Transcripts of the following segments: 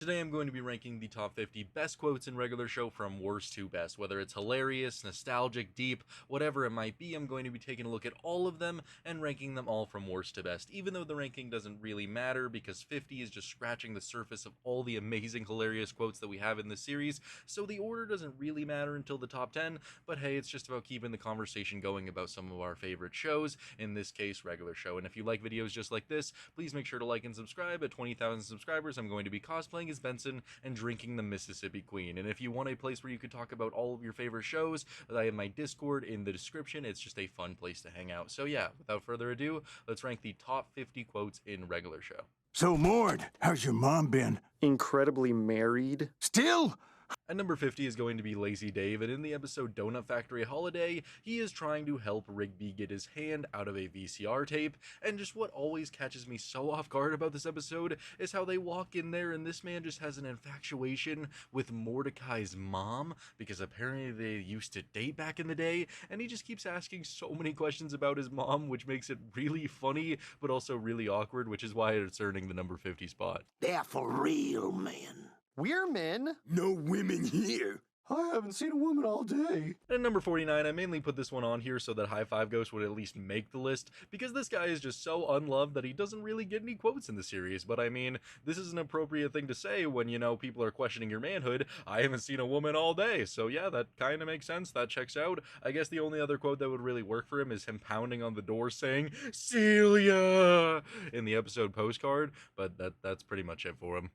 Today I'm going to be ranking the top 50 best quotes in regular show from worst to best. Whether it's hilarious, nostalgic, deep, whatever it might be, I'm going to be taking a look at all of them and ranking them all from worst to best, even though the ranking doesn't really matter because 50 is just scratching the surface of all the amazing, hilarious quotes that we have in this series, so the order doesn't really matter until the top 10, but hey, it's just about keeping the conversation going about some of our favorite shows, in this case, regular show. And if you like videos just like this, please make sure to like and subscribe. At 20,000 subscribers, I'm going to be cosplaying as Benson and drinking the Mississippi Queen. And if you want a place where you could talk about all of your favorite shows, I have my Discord in the description. It's just a fun place to hang out. So yeah, without further ado, let's rank the top 50 quotes in regular show. So, Mord, how's your mom been? Incredibly married. Still? At number 50 is going to be Lazy Dave, and in the episode Donut Factory Holiday, he is trying to help Rigby get his hand out of a VCR tape, and just what always catches me so off guard about this episode is how they walk in there and this man just has an infatuation with Mordecai's mom, because apparently they used to date back in the day, and he just keeps asking so many questions about his mom, which makes it really funny, but also really awkward, which is why it's earning the number 50 spot. They're for real men. We're men. No women here. I haven't seen a woman all day. And at number 49, I mainly put this one on here so that High Five Ghost would at least make the list, because this guy is just so unloved that he doesn't really get any quotes in the series. But I mean, this is an appropriate thing to say when, you know, people are questioning your manhood. I haven't seen a woman all day. So yeah, that kind of makes sense. That checks out. I guess the only other quote that would really work for him is him pounding on the door saying, "Celia!" in the episode postcard. But that's pretty much it for him.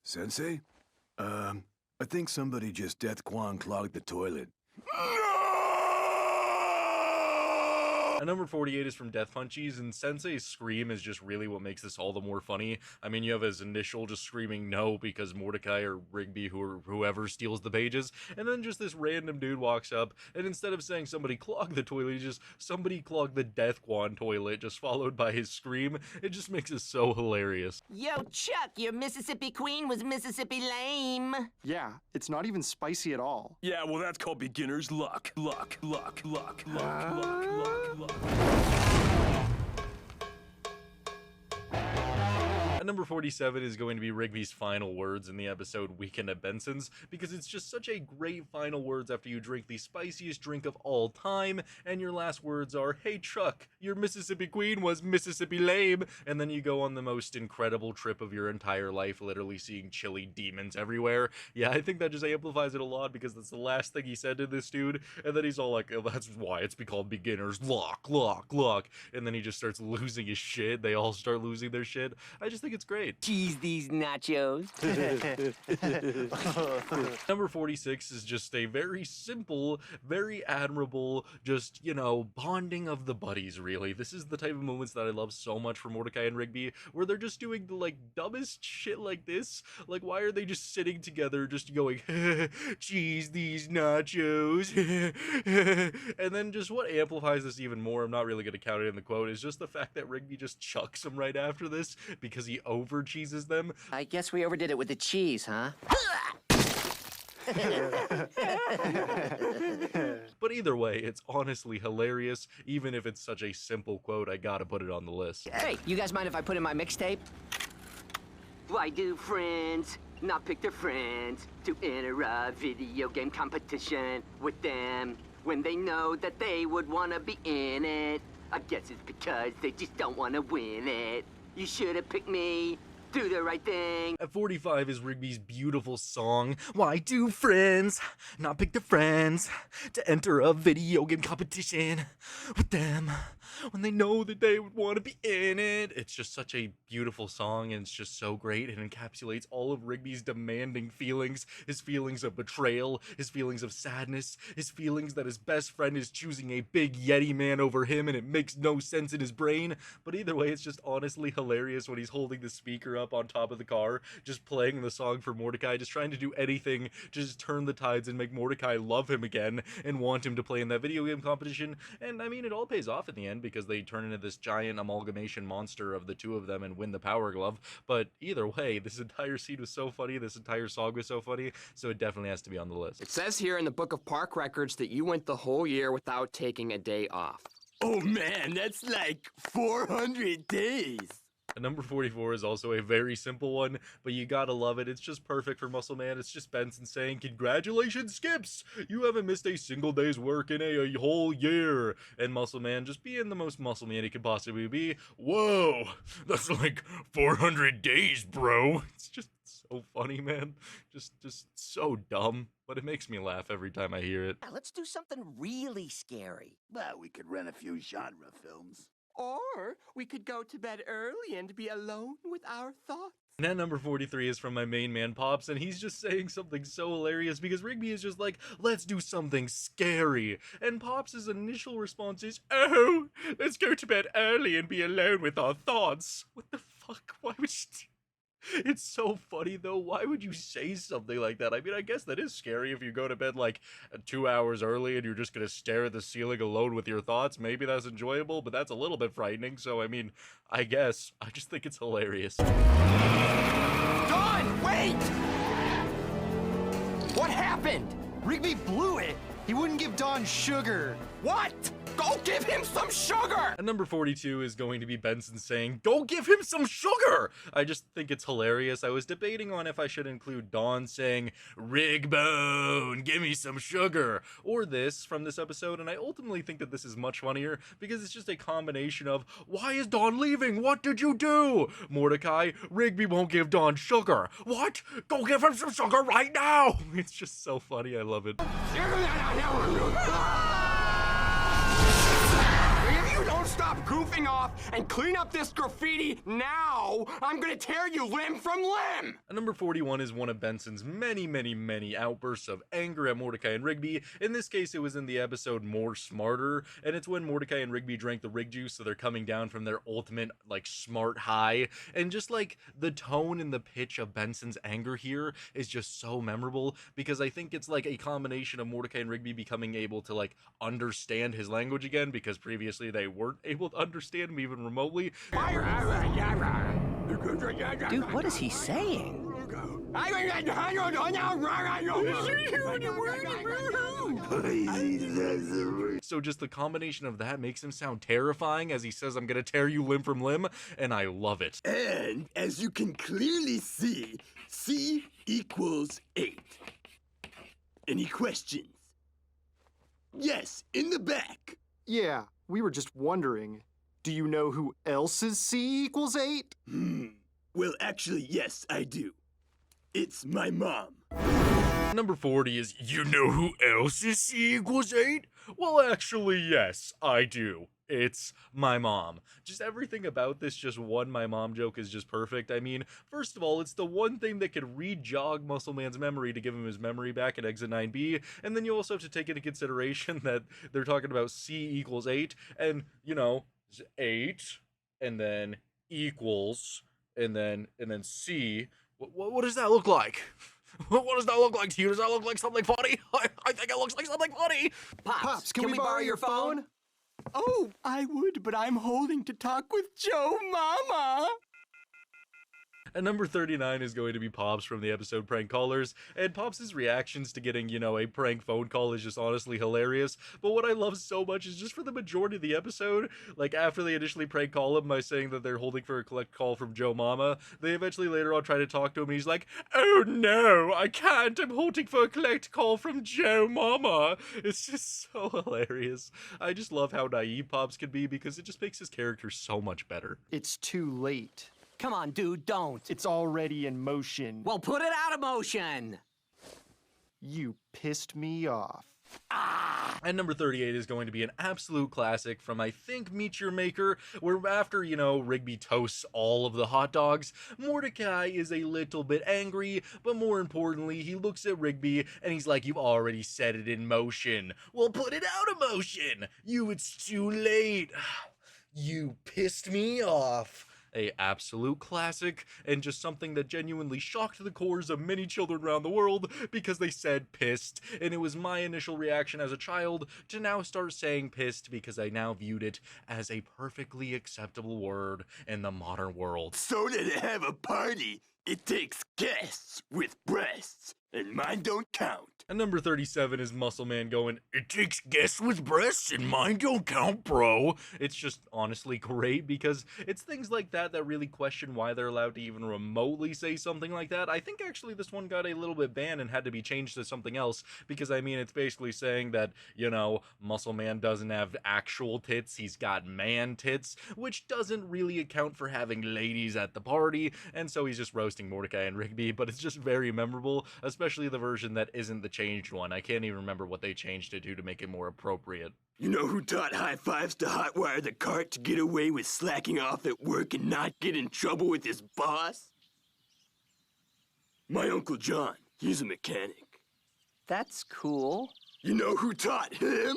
Sensei? I think somebody just Death Quan clogged the toilet. At number 48 is from Death Punchies, and Sensei's scream is just really what makes this all the more funny. I mean, you have his initial just screaming no because Mordecai or Rigby or whoever steals the pages, and then just this random dude walks up, and instead of saying somebody clogged the toilet, he just somebody clogged the Death Quan toilet, just followed by his scream. It just makes it so hilarious. Yo, Chuck, your Mississippi Queen was Mississippi lame. Yeah, it's not even spicy at all. Yeah, well, that's called beginner's luck. Luck. At number 47 is going to be Rigby's final words in the episode Weekend at Benson's, because it's just such a great final words after you drink the spiciest drink of all time, and your last words are, "Hey Chuck, your Mississippi Queen was Mississippi lame," and then you go on the most incredible trip of your entire life, literally seeing chili demons everywhere. Yeah, I think that just amplifies it a lot, because that's the last thing he said to this dude, and then he's all like, "Oh, that's why it's called beginner's luck," and then he just starts losing his shit. They all start losing their shit. I just think it's great. Cheese these nachos. Number 46 is just a very simple, very admirable, just, you know, bonding of the buddies, really. This is the type of moments that I love so much from Mordecai and Rigby, where they're just doing the, like, dumbest shit like this. Like, why are they just sitting together, just going, cheese these nachos? And then just what amplifies this even more, I'm not really going to count it in the quote, is just the fact that Rigby just chucks them right after this, because he over cheeses them. I guess we overdid it with the cheese, huh? But either way, it's honestly hilarious. Even if it's such a simple quote, I gotta put it on the list. Hey, you guys mind if I put in my mixtape? Why do friends not pick their friends to enter a video game competition with them when they know that they would want to be in it? I guess it's because they just don't want to win it. You should have picked me. Do the right thing. At 45 is Rigby's beautiful song, "Why do friends not pick their friends to enter a video game competition with them when they know that they would want to be in it?" It's just such a beautiful song, and it's just so great. It encapsulates all of Rigby's demanding feelings, his feelings of betrayal, his feelings of sadness, his feelings that his best friend is choosing a big Yeti man over him and it makes no sense in his brain. But either way, it's just honestly hilarious when he's holding the speaker up on top of the car, just playing the song for Mordecai, just trying to do anything to just turn the tides and make Mordecai love him again and want him to play in that video game competition. And I mean, it all pays off in the end because they turn into this giant amalgamation monster of the two of them and win the Power Glove. But either way, this entire scene was so funny, this entire song was so funny, so it definitely has to be on the list. It says here in the Book of Park Records that you went the whole year without taking a day off. Oh man, that's like 400 days. And number 44 is also a very simple one, but you gotta love it. It's just perfect for Muscle Man. It's just Benson saying, "Congratulations, Skips! You haven't missed a single day's work in a whole year." And Muscle Man just being the most Muscle Man he could possibly be. Whoa! That's like 400 days, bro! It's just so funny, man. Just so dumb. But it makes me laugh every time I hear it. Now, let's do something really scary. Well, we could rent a few genre films. Or we could go to bed early and be alone with our thoughts. And that number 43 is from my main man, Pops, and he's just saying something so hilarious because Rigby is just like, "Let's do something scary." And Pops' initial response is, "Oh, let's go to bed early and be alone with our thoughts." What the fuck? Why would you... It's so funny though. Why would you say something like that? I mean, I guess that is scary if you go to bed like 2 hours early and you're just gonna stare at the ceiling alone with your thoughts. Maybe that's enjoyable, but that's a little bit frightening. So, I mean, I guess. I just think it's hilarious. Dawn, wait! What happened? Rigby blew it. He wouldn't give Don sugar. What? Go give him some sugar! And number 42 is going to be Benson saying, "Go give him some sugar!" I just think it's hilarious. I was debating on if I should include Dawn saying, "Rigbone, give me some sugar," or this from this episode, and I ultimately think that this is much funnier because it's just a combination of, "Why is Dawn leaving? What did you do?" Mordecai, "Rigby won't give Dawn sugar." "What? Go give him some sugar right now!" It's just so funny. I love it. If you don't stop goofing off and clean up this graffiti now, I'm gonna tear you limb from limb! And number 41 is one of Benson's many outbursts of anger at Mordecai and Rigby. In this case, it was in the episode More Smarter, and it's when Mordecai and Rigby drank the Rig Juice, so they're coming down from their ultimate, like, smart high. And just, like, the tone and the pitch of Benson's anger here is just so memorable, because I think it's, like, a combination of Mordecai and Rigby becoming able to, like, understand his language again, because previously they weren't able to understand him even remotely. Dude, what is he saying? So just the combination of that makes him sound terrifying as he says, "I'm gonna tear you limb from limb," and I love it. And as you can clearly see, C equals 8. Any questions? Yes, in the back. Yeah, we were just wondering. Do you know who else's C equals 8? Well, actually, yes, I do. It's my mom. Number 40 is, "You know who else is C equals 8? Well, actually, yes, I do. It's my mom." Just everything about this just one my mom joke is just perfect. I mean, first of all, it's the one thing that could re-jog Muscle Man's memory to give him his memory back at Exit 9B, and then you also have to take into consideration that they're talking about C equals 8, and, you know, 8, and then equals, and then C. What does that look like? What does that look like to you? Does that look like something funny? I think it looks like something funny. Pops, can we borrow your phone? Oh, I would, but I'm holding to talk with Joe Mama. And number 39 is going to be Pops from the episode Prank Callers, and Pops' reactions to getting, you know, a prank phone call is just honestly hilarious. But what I love so much is just for the majority of the episode, like after they initially prank call him by saying that they're holding for a collect call from Joe Mama, they eventually later on try to talk to him and he's like, "Oh no, I can't, I'm holding for a collect call from Joe Mama." It's just so hilarious. I just love how naive Pops can be because it just makes his character so much better. It's too late. Come on, dude, don't. It's already in motion. Well, put it out of motion. You pissed me off. And number 38 is going to be an absolute classic from, I think, Meet Your Maker, where after, you know, Rigby toasts all of the hot dogs, Mordecai is a little bit angry, but more importantly, he looks at Rigby and he's like, "You've already set it in motion." "Well, put it out of motion. It's too late. You pissed me off." A absolute classic, and just something that genuinely shocked the cores of many children around the world because they said pissed, and it was my initial reaction as a child to now start saying pissed because I now viewed it as a perfectly acceptable word in the modern world. So did it have a party It takes guests with breasts, and mine don't count. And number 37 is Muscle Man going, It takes guests with breasts and mine don't count, bro. it's just honestly great because it's things like that that really question why they're allowed to even remotely say something like that. I think actually this one got a little bit banned and had to be changed to something else because I mean it's basically saying that, you know, Muscle Man doesn't have actual tits, he's got man tits, which doesn't really account for having ladies at the party, and so he's just roasting Mordecai and Rigby, but it's just very memorable, especially the version that isn't the changed one. I can't even remember what they changed it to make it more appropriate. You know who taught high fives to hotwire the cart to get away with slacking off at work and not get in trouble with his boss? My Uncle John. He's a mechanic. That's cool. You know who taught him?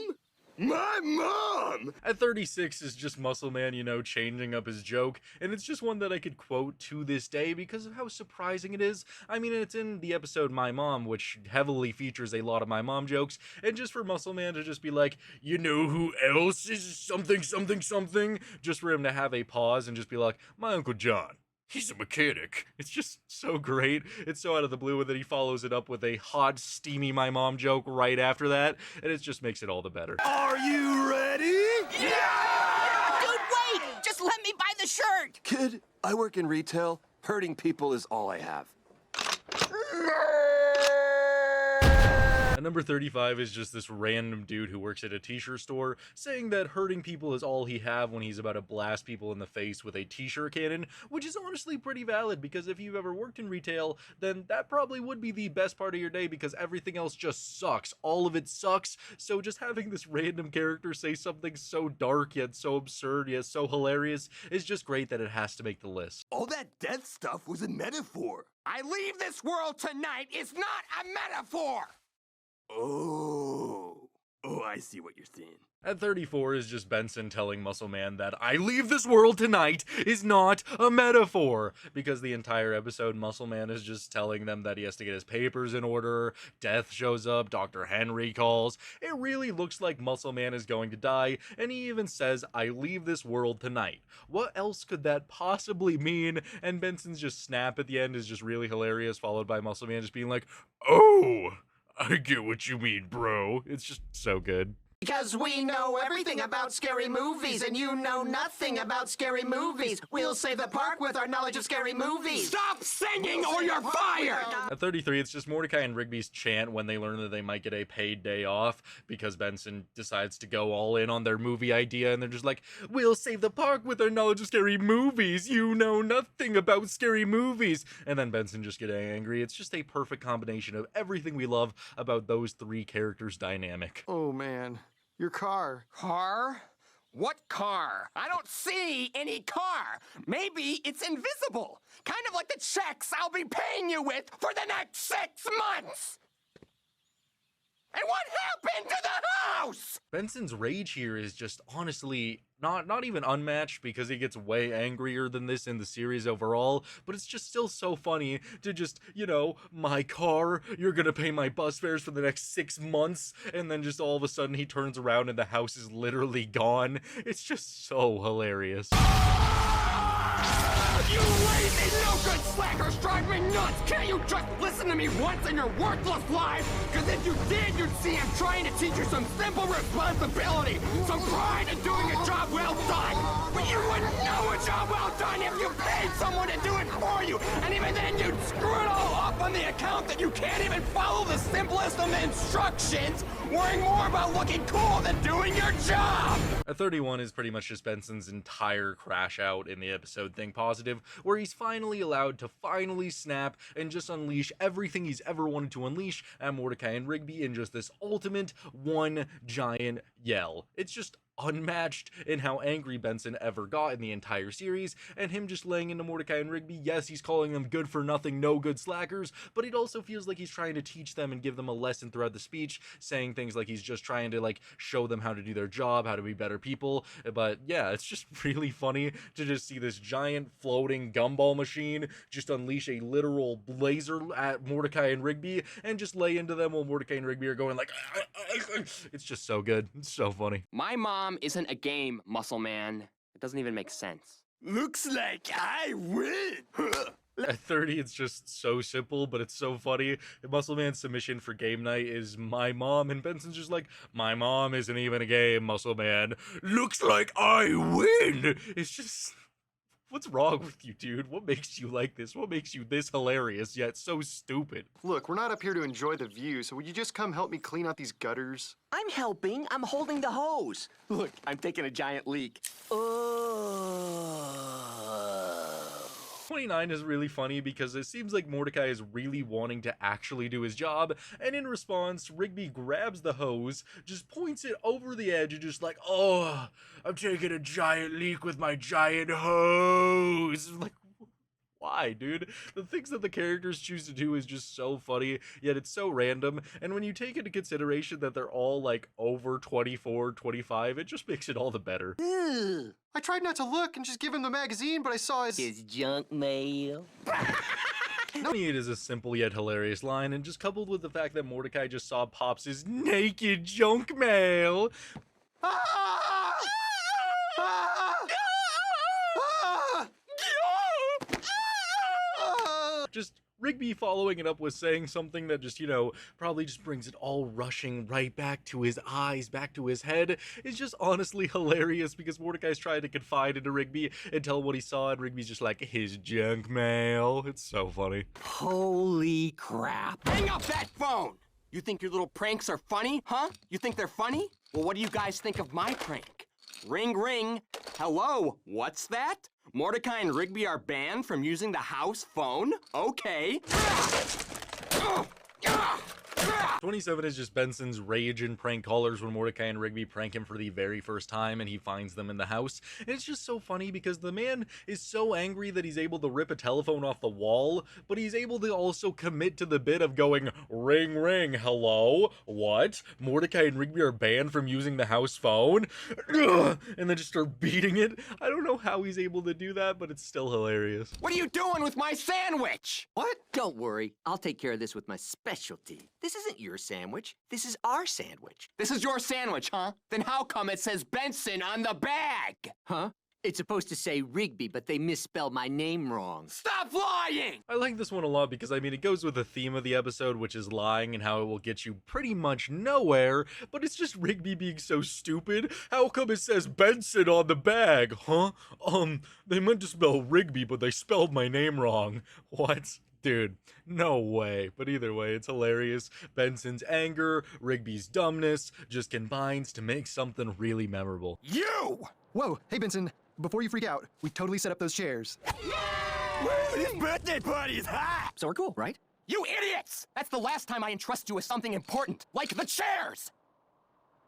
My mom! At 36 is just Muscle Man, you know, changing up his joke, and it's just one that I could quote to this day because of how surprising it is. I mean, it's in the episode My Mom, which heavily features a lot of my mom jokes, and just for Muscle Man to just be like, you know who else is something, something, something, just for him to have a pause and just be like, my Uncle John. He's a mechanic. It's just so great. It's so out of the blue, and then he follows it up with a hot, steamy my mom joke right after that, and it just makes it all the better. Are you ready? Dude, wait! Just let me buy the shirt! Kid, I work in retail. Hurting people is all I have. And number 35 is just this random dude who works at a t-shirt store saying that hurting people is all he have when he's about to blast people in the face with a t-shirt cannon, which is honestly pretty valid because if you've ever worked in retail, then that probably would be the best part of your day because everything else just sucks. All of it sucks. So just having this random character say something so dark yet so absurd yet so hilarious is just great that it has to make the list. All that death stuff was a metaphor. I leave this world tonight is not a metaphor! Oh, I see what you're saying. At 34 is just Benson telling Muscle Man that I leave this world tonight is not a metaphor, because the entire episode Muscle Man is just telling them that he has to get his papers in order, Death shows up, Dr. Henry calls, it really looks like Muscle Man is going to die, and he even says I leave this world tonight. What else could that possibly mean? And Benson's just snap at the end is just really hilarious, followed by Muscle Man just being like, oh, I get what you mean, bro. It's just so good. Because we know everything about scary movies, and you know nothing about scary movies. We'll save the park with our knowledge of scary movies. Stop singing or you're fired! At 33, it's just Mordecai and Rigby's chant when they learn that they might get a paid day off because Benson decides to go all in on their movie idea, and they're just like, we'll save the park with our knowledge of scary movies. You know nothing about scary movies. And then Benson just getting angry. It's just a perfect combination of everything we love about those three characters' dynamic. Oh man, your car. Car? What car? I don't see any car. Maybe it's invisible. Kind of like the checks I'll be paying you with for the next 6 months. And what happened to the house? Benson's rage here is just honestly not even unmatched because he gets way angrier than this in the series overall, but it's just still so funny to just, you know, my car, you're gonna pay my bus fares for the next 6 months, and then just all of a sudden he turns around and the house is literally gone. It's just so hilarious. You lazy, no-good slackers drive me nuts! Can't you just listen to me once in your worthless life? Because if you did, you'd see I'm trying to teach you some simple responsibility, some pride in doing a job well done. But you wouldn't know a job well done if you paid someone to do it for you, and even then you'd screw it all up on the account that you can't even follow the simplest of instructions, worrying more about looking cool than doing your job! At 31 is pretty much just Benson's entire crash out in the episode Think Positive, where he's finally allowed to finally snap and just unleash everything he's ever wanted to unleash at Mordecai and Rigby in just this ultimate one giant yell. It's just unmatched in how angry Benson ever got in the entire series, and him just laying into Mordecai and Rigby. Yes, he's calling them good for nothing, no good slackers, but it also feels like he's trying to teach them and give them a lesson throughout the speech, saying things like he's just trying to like show them how to do their job, how to be better people. But yeah, it's just really funny to just see this giant floating gumball machine just unleash a literal blazer at Mordecai and Rigby and just lay into them while Mordecai and Rigby are going like it's just so good. It's so funny. My mom isn't a game, Muscle Man. It doesn't even make sense. Looks like I win. At 30, it's just so simple, but it's so funny. Muscle Man's submission for game night is my mom, and Benson's just like, my mom isn't even a game, Muscle Man. Looks like I win! It's just... What's wrong with you, dude? What makes you like this? What makes you this hilarious, yet so stupid? Look, we're not up here to enjoy the view, so would you just come help me clean out these gutters? I'm helping. I'm holding the hose. Look, I'm taking a giant leak. Oh. 29 is really funny because it seems like Mordecai is really wanting to actually do his job, and in response, Rigby grabs the hose, just points it over the edge, and just like, oh, I'm taking a giant leak with my giant hose. Like, why, dude? The things that the characters choose to do is just so funny, yet it's so random, and when you take into consideration that they're all, like, over 24, 25, it just makes it all the better. I tried not to look and just give him the magazine, but I saw his junk mail. 28 is a simple yet hilarious line, and just coupled with the fact that Mordecai just saw Pops' naked junk mail. Just Rigby following it up with saying something that just, you know, probably just brings it all rushing right back to his eyes, back to his head, is just honestly hilarious because Mordecai's trying to confide into Rigby and tell him what he saw, and Rigby's just like, his junk mail. It's so funny. Holy crap. Hang up that phone! You think your little pranks are funny, huh? You think they're funny? Well, what do you guys think of my prank? Ring, ring. Hello, what's that? Mordecai and Rigby are banned from using the house phone? Okay. 27 is just Benson's rage and prank callers when Mordecai and Rigby prank him for the very first time and he finds them in the house. And it's just so funny because the man is so angry that he's able to rip a telephone off the wall, but he's able to also commit to the bit of going, ring, ring, hello? What? Mordecai and Rigby are banned from using the house phone? Ugh! And then just start beating it. I don't know how he's able to do that, but it's still hilarious. What are you doing with my sandwich? What? Don't worry. I'll take care of this with my specialty. This isn't your sandwich. This is our sandwich. This is your sandwich, huh? Then how come it says Benson on the bag? Huh? It's supposed to say Rigby, but they misspelled my name wrong. Stop lying! I like this one a lot because, I mean, it goes with the theme of the episode, which is lying and how it will get you pretty much nowhere, but it's just Rigby being so stupid. How come it says Benson on the bag, huh? They meant to spell Rigby, but they spelled my name wrong. What? Dude, no way. But either way, it's hilarious. Benson's anger, Rigby's dumbness, just combines to make something really memorable. You! Whoa, hey Benson, before you freak out, we totally set up those chairs. Woo, this birthday party is hot! So we're cool, right? You idiots! That's the last time I entrust you with something important, like the chairs!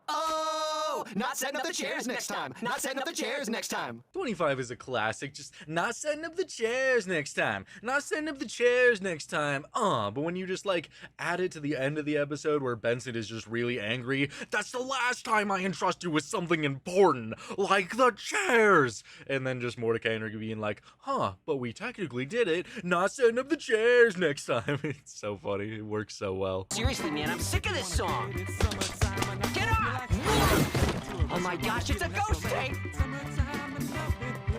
Oh, not setting up the chairs next time. Not setting up the chairs next time. 25 is a classic, just not setting up the chairs next time. Not setting up the chairs next time. But when you just like add it to the end of the episode where Benson is just really angry, that's the last time I entrust you with something important, like the chairs. And then just Mordecai and Rigby being like, but we technically did it. Not setting up the chairs next time. It's so funny. It works so well. Seriously, man, I'm sick of this song. Get off! Oh my gosh, it's a ghost tape!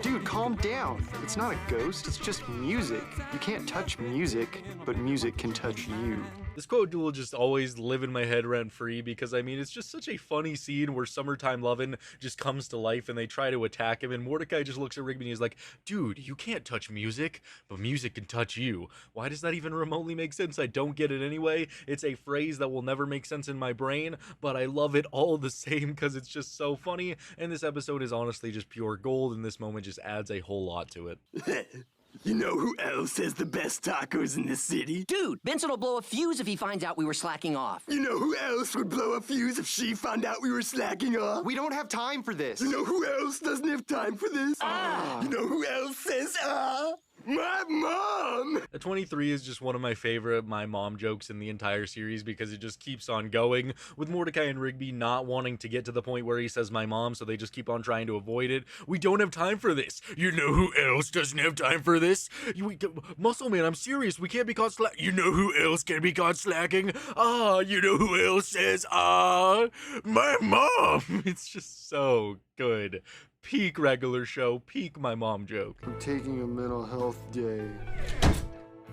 Dude, calm down. It's not a ghost, it's just music. You can't touch music, but music can touch you. This quote will just always live in my head rent-free because, I mean, it's just such a funny scene where Summertime Lovin' just comes to life and they try to attack him, and Mordecai just looks at Rigby and he's like, dude, you can't touch music, but music can touch you. Why does that even remotely make sense? I don't get it anyway. It's a phrase that will never make sense in my brain, but I love it all the same because it's just so funny, and this episode is honestly just pure gold, and this moment just adds a whole lot to it. You know who else has the best tacos in the city? Dude, Benson will blow a fuse if he finds out we were slacking off. You know who else would blow a fuse if she found out we were slacking off? We don't have time for this. You know who else doesn't have time for this? You know who else says My mom! 23 is just one of my favorite My Mom jokes in the entire series because it just keeps on going, with Mordecai and Rigby not wanting to get to the point where he says my mom, so they just keep on trying to avoid it. We don't have time for this. You know who else doesn't have time for this? Muscle Man, I'm serious. We can't be caught slacking. You know who else can be caught slacking? You know who else says, my mom! It's just so good. Peak regular show, peak My Mom joke. I'm taking a mental health day.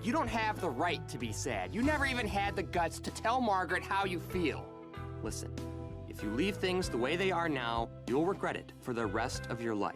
You don't have the right to be sad. You never even had the guts to tell Margaret how you feel. Listen, if you leave things the way they are now, you'll regret it for the rest of your life.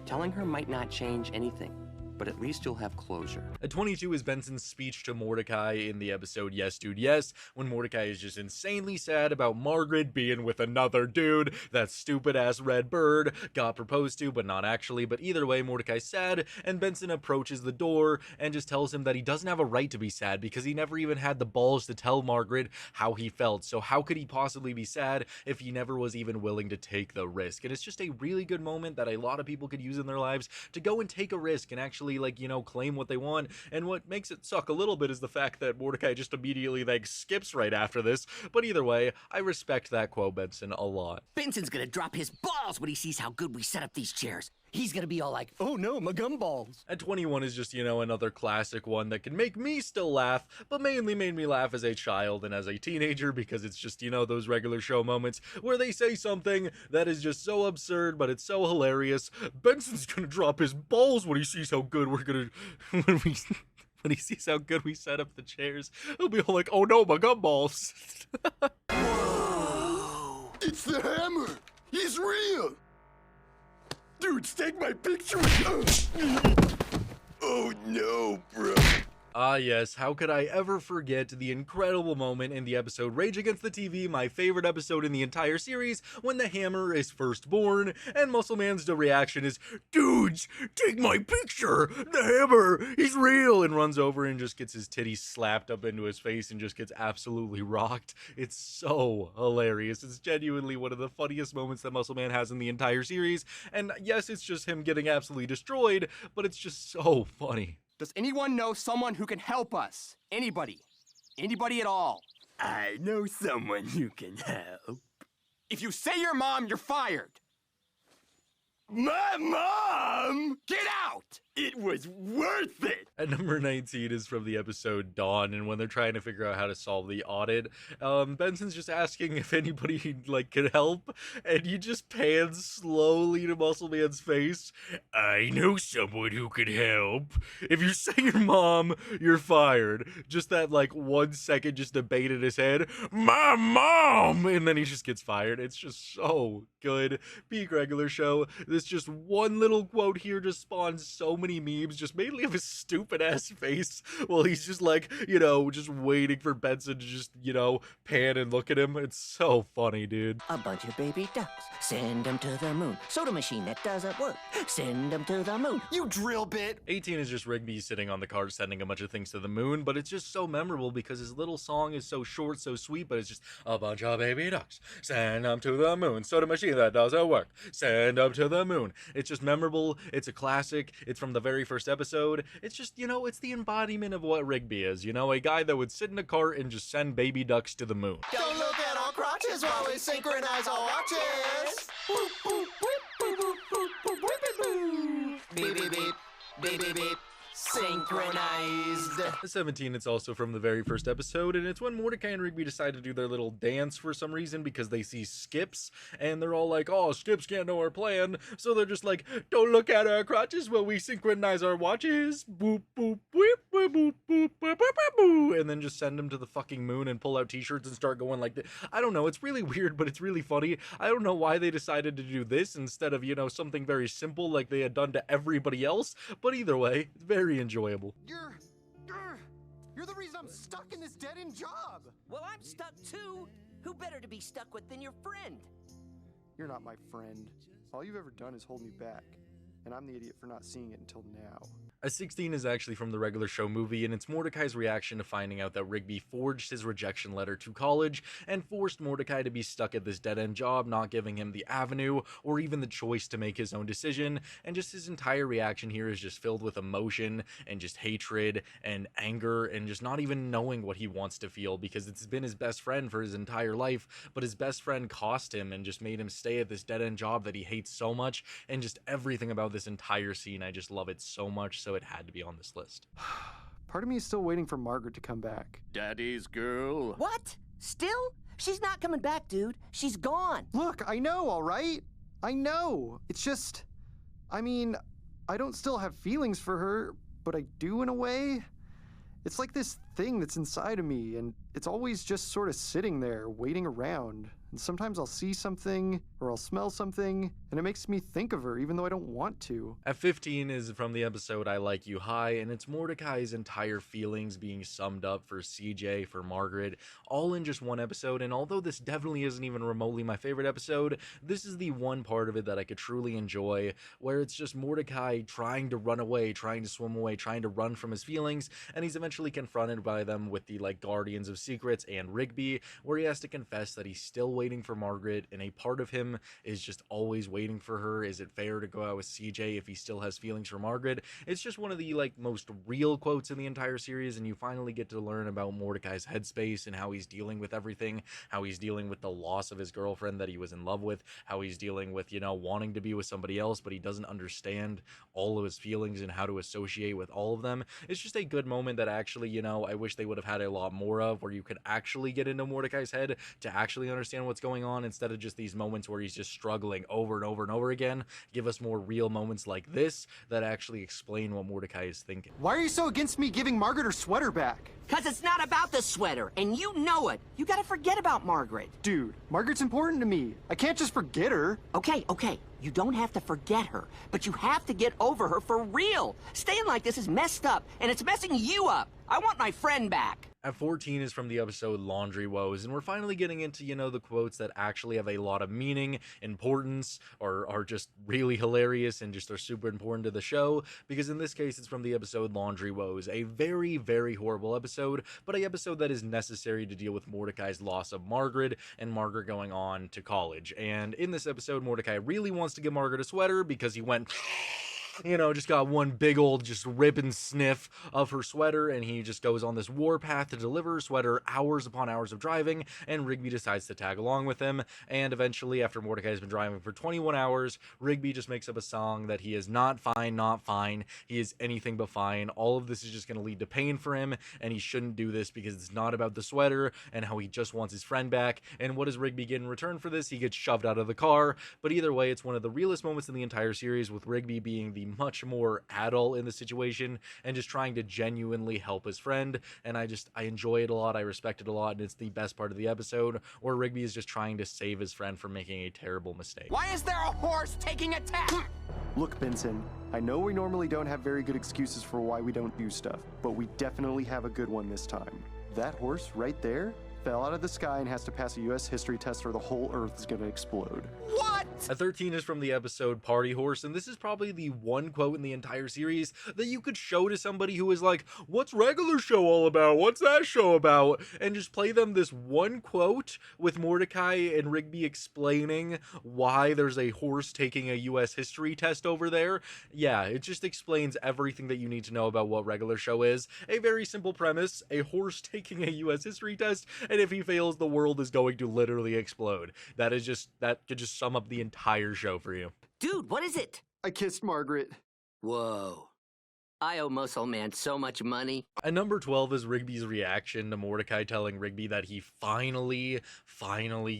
Telling her might not change anything, but at least you'll have closure. At 22 is Benson's speech to Mordecai in the episode Yes Dude Yes, when Mordecai is just insanely sad about Margaret being with another dude. That stupid ass red bird got proposed to, but not actually. But either way, Mordecai's sad, and Benson approaches the door and just tells him that he doesn't have a right to be sad because he never even had the balls to tell Margaret how he felt. So how could he possibly be sad if he never was even willing to take the risk? And it's just a really good moment that a lot of people could use in their lives to go and take a risk and actually, like, you know, claim what they want. And what makes it suck a little bit is the fact that Mordecai just immediately, like, skips right after this. But either way, I respect that quote, Benson, a lot. Benson's gonna drop his balls when he sees how good we set up these chairs. He's gonna be all like, oh no, my gumballs. At 21 is just, you know, another classic one that can make me still laugh, but mainly made me laugh as a child and as a teenager because it's just, you know, those regular show moments where they say something that is just so absurd, but it's so hilarious. Benson's gonna drop his balls when he sees how good we're gonna... when he sees how good we set up the chairs, he'll be all like, oh no, my gumballs. Whoa! It's the hammer! He's real! Dudes, take my picture with... Oh no, bro. Ah yes, how could I ever forget the incredible moment in the episode Rage Against the TV, my favorite episode in the entire series, when the hammer is first born, and Muscle Man's reaction is, dudes, take my picture! The hammer, he's real! And runs over and just gets his titties slapped up into his face and just gets absolutely rocked. It's so hilarious. It's genuinely one of the funniest moments that Muscle Man has in the entire series, and yes, it's just him getting absolutely destroyed, but it's just so funny. Does anyone know someone who can help us? Anybody? Anybody at all? I know someone who can help. If you say your mom, you're fired. My mom? Get out! It was worth it! At number 19 is from the episode Dawn, and when they're trying to figure out how to solve the audit, Benson's just asking if anybody, like, could help, and you just pan slowly to Muscle Man's face. I know someone who could help. If you say your mom, you're fired. Just that, like, 1 second just debate in his head. My mom! And then he just gets fired. It's just so good. Peak regular show. This just one little quote here just spawns so many memes, just mainly of his stupid ass face while he's just like, you know, just waiting for Benson to just, you know, pan and look at him. It's so funny, dude. A bunch of baby ducks, send them to the moon. Soda machine that doesn't work, send them to the moon. You drill bit! 18 is just Rigby sitting on the car sending a bunch of things to the moon, but it's just so memorable because his little song is so short, so sweet, but it's just a bunch of baby ducks, send them to the moon. Soda machine that doesn't work, send them to the moon. It's just memorable. It's a classic. It's from the very first episode. It's just, you know, it's the embodiment of what Rigby is, you know, a guy that would sit in a cart and just send baby ducks to the moon. Don't look at our crotches while we synchronize our watches. Boop, boop, boop, boop, boop, boop, boop, boop, boop. Beep, beep, beep, beep, beep, beep. Synchronized. At 17, it's also from the very first episode, and it's when Mordecai and Rigby decide to do their little dance for some reason because they see Skips, and they're all like, oh, Skips can't know our plan, so they're just like, don't look at our crotches while we synchronize our watches, boop, boop, boop, boop, boop, boop, boop, boop, boop, and then just send them to the fucking moon and pull out t-shirts and start going like that. I don't know, it's really weird, but it's really funny. I don't know why they decided to do this instead of, you know, something very simple like they had done to everybody else, but either way, it's very enjoyable. You're the reason I'm stuck in this dead-end job. Well, I'm stuck too. Who better to be stuck with than your friend? You're not my friend. All you've ever done is hold me back, and I'm the idiot for not seeing it until now. A 16 is actually from the regular show movie, and it's Mordecai's reaction to finding out that Rigby forged his rejection letter to college and forced Mordecai to be stuck at this dead-end job, not giving him the avenue or even the choice to make his own decision. And just his entire reaction here is just filled with emotion and just hatred and anger and just not even knowing what he wants to feel, because it's been his best friend for his entire life, but his best friend cost him and just made him stay at this dead-end job that he hates so much. And just everything about this entire scene, I just love it so much, so it had to be on this list. Part of me is still waiting for Margaret to come back. Daddy's girl. What? Still? She's not coming back, dude. She's gone. Look, I know, all right? I know. It's just, I mean, I don't still have feelings for her, but I do in a way. It's like this thing that's inside of me, and it's always just sort of sitting there, waiting around. And sometimes I'll see something, or I'll smell something, and it makes me think of her, even though I don't want to. At 15 is from the episode I Like You High, and it's Mordecai's entire feelings being summed up for CJ, for Margaret, all in just one episode. And although this definitely isn't even remotely my favorite episode, this is the one part of it that I could truly enjoy, where it's just Mordecai trying to run away, trying to swim away, trying to run from his feelings, and he's eventually confronted by them with the Guardians of Secrets and Rigby, where he has to confess that he's still waiting for Margaret, and a part of him is just always waiting for her. Is it fair to go out with CJ if he still has feelings for Margaret? It's just one of the most real quotes in the entire series, and you finally get to learn about Mordecai's headspace and how he's dealing with everything, how he's dealing with the loss of his girlfriend that he was in love with, how he's dealing with, wanting to be with somebody else, but he doesn't understand all of his feelings and how to associate with all of them. It's just a good moment that actually, I wish they would have had a lot more of, where you could actually get into Mordecai's head to actually understand what's going on, instead of just these moments where he's just struggling over and over and over again. Give us more real moments like this that actually explain what Mordecai is thinking. Why are you so against me giving Margaret her sweater back? Cause it's not about the sweater, and you know it. You gotta forget about Margaret. Dude, Margaret's important to me. I can't just forget her. Okay. You don't have to forget her, but you have to get over her for real. Staying like this is messed up, and it's messing you up. I want my friend back. At 14 is from the episode Laundry Woes, and we're finally getting into, the quotes that actually have a lot of meaning, importance, or are just really hilarious and just are super important to the show, because in this case it's from the episode Laundry Woes, a very, very horrible episode, but a episode that is necessary to deal with Mordecai's loss of Margaret and Margaret going on to college. And in this episode, Mordecai really wants to give Margaret a sweater because he went... just got one big old just rip and sniff of her sweater, and he just goes on this warpath to deliver her sweater, hours upon hours of driving, and Rigby decides to tag along with him. And eventually, after Mordecai's been driving for 21 hours, Rigby just makes up a song that he is not fine, he is anything but fine. All of this is just going to lead to pain for him, and he shouldn't do this because it's not about the sweater and how he just wants his friend back. And what does Rigby get in return for this? He gets shoved out of the car. But either way, it's one of the realest moments in the entire series, with Rigby being the much more adult in the situation and just trying to genuinely help his friend. And I enjoy it a lot, I respect it a lot, and it's the best part of the episode, where Rigby is just trying to save his friend from making a terrible mistake. Why is there a horse taking attack? Look, Benson, I know we normally don't have very good excuses for why we don't do stuff, but we definitely have a good one this time. That horse right there fell out of the sky and has to pass a U.S. history test or the whole Earth is going to explode. What? At 13 is from the episode Party Horse, and this is probably the one quote in the entire series that you could show to somebody who is like, what's regular show all about? What's that show about? And just play them this one quote with Mordecai and Rigby explaining why there's a horse taking a U.S. history test over there. Yeah, it just explains everything that you need to know about what regular show is. A very simple premise, a horse taking a U.S. history test, and if he fails, the world is going to literally explode. That could just sum up the entire show for you. Dude, what is it? I kissed Margaret. Whoa. I owe Muscle Man so much money. At number 12 is Rigby's reaction to Mordecai telling Rigby that he finally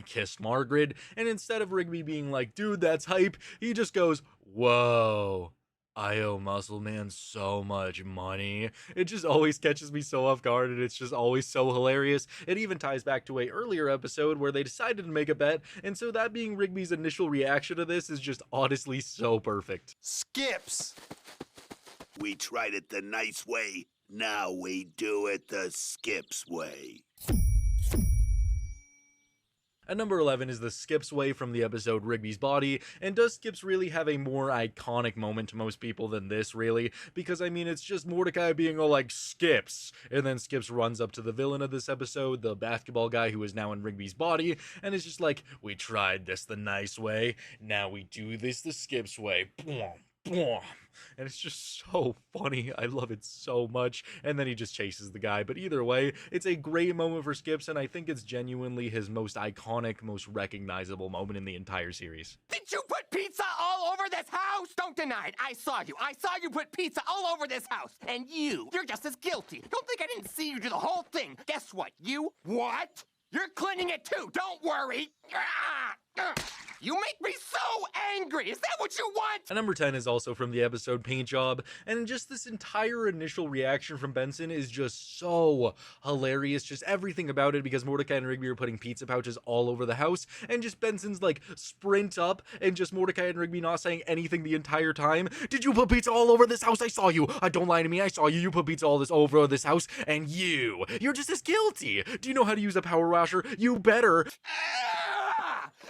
kissed Margaret. And instead of Rigby being like, dude, that's hype, he just goes, whoa. I owe Muscle Man so much money. It just always catches me so off guard, and it's just always so hilarious. It even ties back to an earlier episode where they decided to make a bet, and so that being Rigby's initial reaction to this is just honestly so perfect. Skips! We tried it the nice way. Now we do it the Skips way. At number 11 is the Skips way from the episode Rigby's Body, and does Skips really have a more iconic moment to most people than this, really? Because, I mean, it's just Mordecai being all like, Skips, and then Skips runs up to the villain of this episode, the basketball guy who is now in Rigby's body, and it's just like, we tried this the nice way, now we do this the Skips way. And it's just so funny. I love it so much. And then he just chases the guy. But either way, it's a great moment for Skips, and I think it's genuinely his most iconic, most recognizable moment in the entire series. Did you put pizza all over this house? Don't deny it. I saw you put pizza all over this house. And you're just as guilty. Don't think I didn't see you do the whole thing. Guess what? You're cleaning it too. Don't worry. You make me so angry! Is that what you want? And number 10 is also from the episode Paint Job, and just this entire initial reaction from Benson is just so hilarious, just everything about it, because Mordecai and Rigby are putting pizza pouches all over the house, and just Benson's like sprint up, and just Mordecai and Rigby not saying anything the entire time. Did you put pizza all over this house? I saw you. Don't lie to me. I saw you. You put pizza all over this house, and you're just as guilty. Do you know how to use a power washer? You better.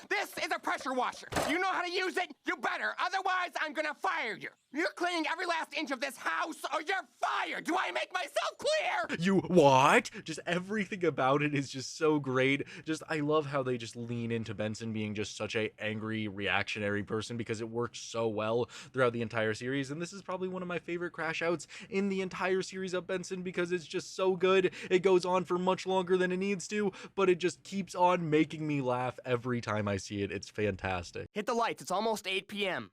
This is a pressure washer. You know how to use it? You better. Otherwise, I'm gonna fire you. You're cleaning every last inch of this house, or you're fired. Do I make myself clear? You what? Just everything about it is just so great. Just I love how they just lean into Benson being just such a angry, reactionary person, because it works so well throughout the entire series. And this is probably one of my favorite crash outs in the entire series of Benson, because it's just so good. It goes on for much longer than it needs to, but it just keeps on making me laugh every time I see it. It's fantastic. Hit the lights. It's almost 8 p.m.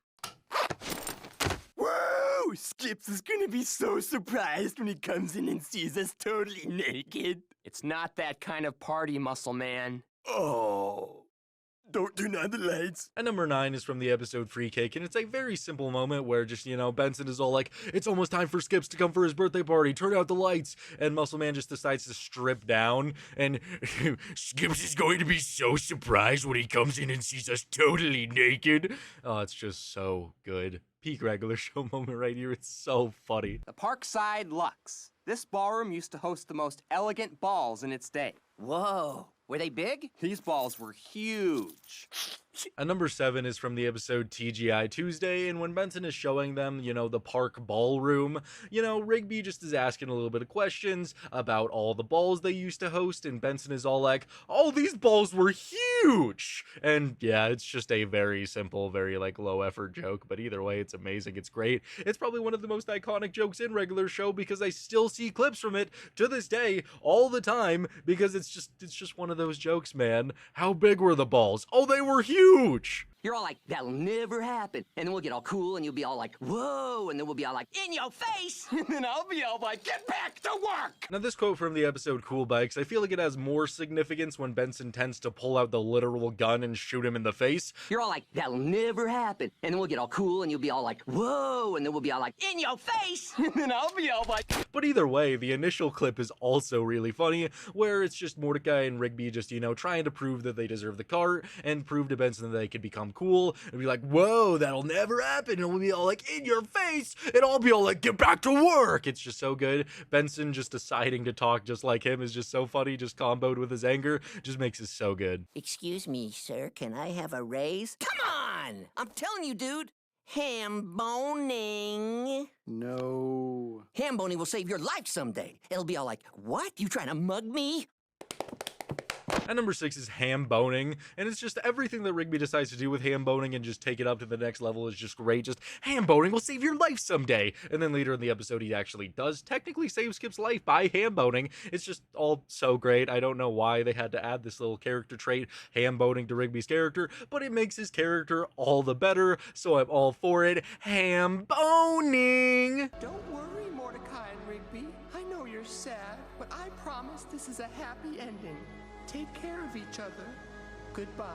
Whoa! Skips is gonna be so surprised when he comes in and sees us totally naked. It's not that kind of party, muscle man. Oh. Don't turn on the lights. And number 9 is from the episode Free Cake, and it's a very simple moment where just, Benson is all like, it's almost time for Skips to come for his birthday party, turn out the lights, and Muscle Man just decides to strip down, and Skips is going to be so surprised when he comes in and sees us totally naked. Oh, it's just so good. Peak regular show moment right here. It's so funny. The Parkside Lux. This ballroom used to host the most elegant balls in its day. Whoa. Were they big? These balls were huge. And number 7 is from the episode TGI Tuesday, and when Benson is showing them, the park ballroom, Rigby just is asking a little bit of questions about all the balls they used to host, and Benson is all like, oh, these balls were huge! And yeah, it's just a very simple, very low effort joke, but either way, it's amazing, it's great. It's probably one of the most iconic jokes in regular show, because I still see clips from it to this day, all the time, because it's just one of those jokes, man. How big were the balls? Oh, they were huge! You're all like, that'll never happen. And then we'll get all cool and you'll be all like, whoa. And then we'll be all like, in your face. And then I'll be all like, get back to work. Now this quote from the episode Cool Bikes, I feel like it has more significance when Benson tends to pull out the literal gun and shoot him in the face. You're all like, that'll never happen. And then we'll get all cool and you'll be all like, whoa. And then we'll be all like, in your face. And then I'll be all like. But either way, the initial clip is also really funny, where it's just Mordecai and Rigby just, trying to prove that they deserve the cart and prove to Benson that they could become cool and be like, whoa, that'll never happen. And we'll be all like, in your face. And I'll be all like, get back to work. It's just so good. Benson just deciding to talk just like him is just so funny, just comboed with his anger, just makes it so good. Excuse me, sir, can I have a raise? Come on! I'm telling you, dude. Ham boning. No. Ham boning will save your life someday. It'll be all like, what? You trying to mug me? And number 6 is ham boning, and it's just everything that Rigby decides to do with ham boning and just take it up to the next level is just great. Just ham boning will save your life someday. And then later in the episode, he actually does technically save Skip's life by ham boning. It's just all so great. I don't know why they had to add this little character trait, ham boning, to Rigby's character, but it makes his character all the better, so I'm all for it. Ham boning! Don't worry, Mordecai and Rigby. I know you're sad, but I promise this is a happy ending. Take care of each other. Goodbye.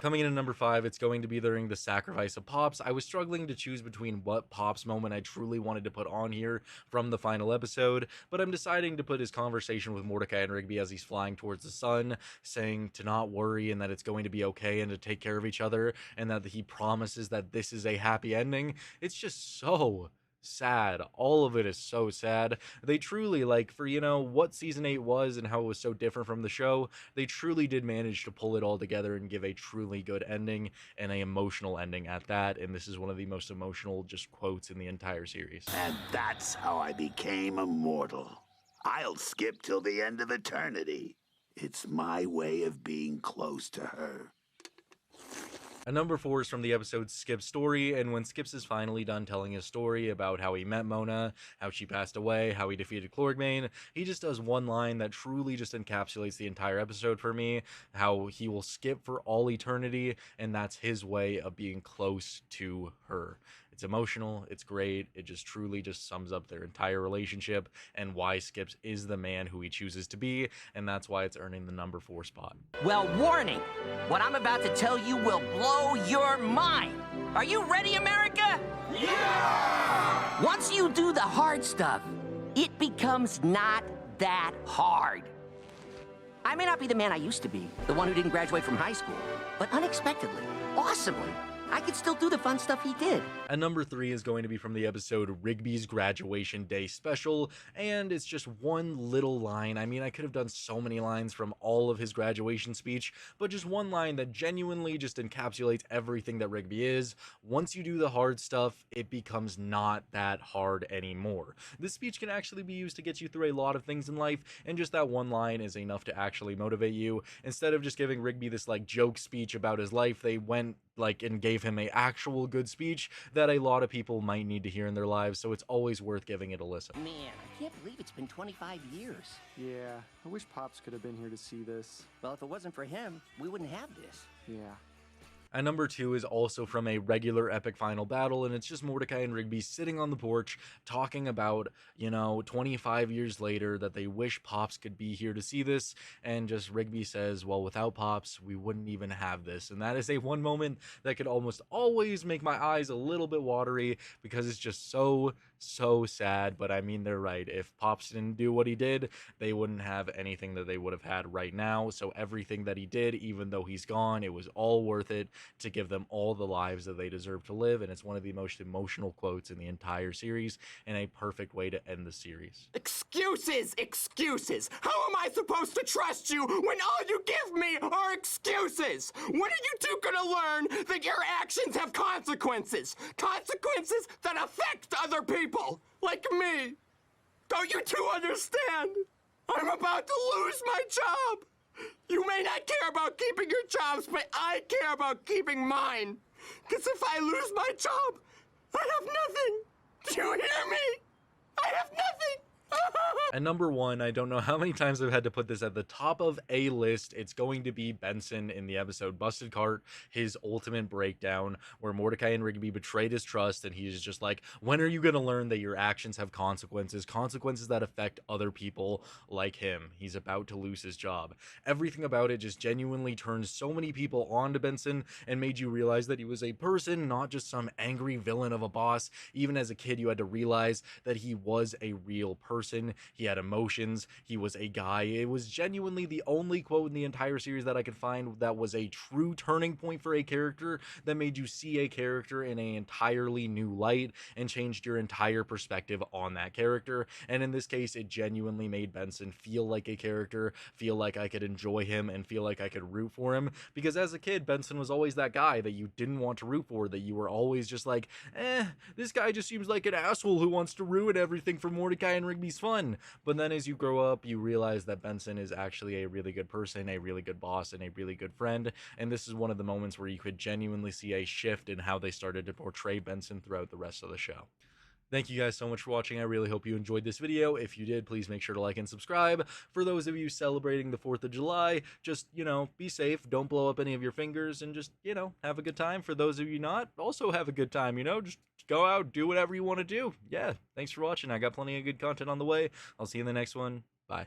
Coming in at number 5, it's going to be during the sacrifice of Pops. I was struggling to choose between what Pops moment I truly wanted to put on here from the final episode, but I'm deciding to put his conversation with Mordecai and Rigby as he's flying towards the sun, saying to not worry and that it's going to be okay and to take care of each other, and that he promises that this is a happy ending. It's just so sad. All of it is so sad. They truly, for what season 8 was and how it was so different from the show, they truly did manage to pull it all together and give a truly good ending, and an emotional ending at that. And this is one of the most emotional just quotes in the entire series. And that's how I became immortal. I'll skip till the end of eternity. It's my way of being close to her. And number 4 is from the episode Skip's Story, and when Skips is finally done telling his story about how he met Mona, how she passed away, how he defeated Chlorgmain, he just does one line that truly just encapsulates the entire episode for me, how he will skip for all eternity, and that's his way of being close to her. It's emotional, it's great, it just truly just sums up their entire relationship and why Skips is the man who he chooses to be, and that's why it's earning the number 4 spot. Well, warning! What I'm about to tell you will blow your mind! Are you ready, America? Yeah! Once you do the hard stuff, it becomes not that hard. I may not be the man I used to be, the one who didn't graduate from high school, but unexpectedly, awesomely, I could still do the fun stuff he did. And number 3 is going to be from the episode Rigby's Graduation Day Special, and it's just one little line. I mean, I could have done so many lines from all of his graduation speech, but just one line that genuinely just encapsulates everything that Rigby is. Once you do the hard stuff, it becomes not that hard anymore. This speech can actually be used to get you through a lot of things in life, and just that one line is enough to actually motivate you. Instead of just giving Rigby this like joke speech about his life, they went like and gave him a actual good speech that a lot of people might need to hear in their lives, so it's always worth giving it a listen. Man, I can't believe it's been 25 years. Yeah, I wish Pops could have been here to see this. Well, if it wasn't for him, we wouldn't have this. Yeah. And number 2 is also from a regular epic final battle, and it's just Mordecai and Rigby sitting on the porch talking about, 25 years later that they wish Pops could be here to see this, and just Rigby says, well, without Pops, we wouldn't even have this. And that is a one moment that could almost always make my eyes a little bit watery because it's just so sad. But I mean, they're right. If Pops didn't do what he did, they wouldn't have anything that they would have had right now. So everything that he did, even though he's gone, it was all worth it to give them all the lives that they deserve to live. And it's one of the most emotional quotes in the entire series and a perfect way to end the series. Excuses! Excuses! How am I supposed to trust you when all you give me are excuses? When are you two gonna learn that your actions have consequences? Consequences that affect other people, like me. Don't you two understand? I'm about to lose my job. You may not care about keeping your jobs, but I care about keeping mine. Because if I lose my job, I have nothing. Do you hear me? I have nothing. And number 1, I don't know how many times I've had to put this at the top of a list. It's going to be Benson in the episode Busted Cart, his ultimate breakdown, where Mordecai and Rigby betrayed his trust, and he's just like, when are you going to learn that your actions have consequences that affect other people like him? He's about to lose his job. Everything about it just genuinely turned so many people onto Benson and made you realize that he was a person, not just some angry villain of a boss. Even as a kid, you had to realize that he was a real person. He had emotions. He was a guy. It was genuinely the only quote in the entire series that I could find that was a true turning point for a character, that made you see a character in an entirely new light and changed your entire perspective on that character. And in this case, it genuinely made Benson feel like a character, feel like I could enjoy him, and feel like I could root for him. Because as a kid, Benson was always that guy that you didn't want to root for, that you were always just like, this guy just seems like an asshole who wants to ruin everything for Mordecai and Rigby's fun. But then as you grow up, you realize that Benson is actually a really good person, a really good boss, and a really good friend. And this is one of the moments where you could genuinely see a shift in how they started to portray Benson throughout the rest of the show. Thank you guys so much for watching. I really hope you enjoyed this video. If you did, please make sure to like and subscribe. For those of you celebrating the 4th of July, just, be safe. Don't blow up any of your fingers, and just, have a good time. For those of you not, also have a good time, just go out, do whatever you want to do. Yeah, thanks for watching. I got plenty of good content on the way. I'll see you in the next one. Bye.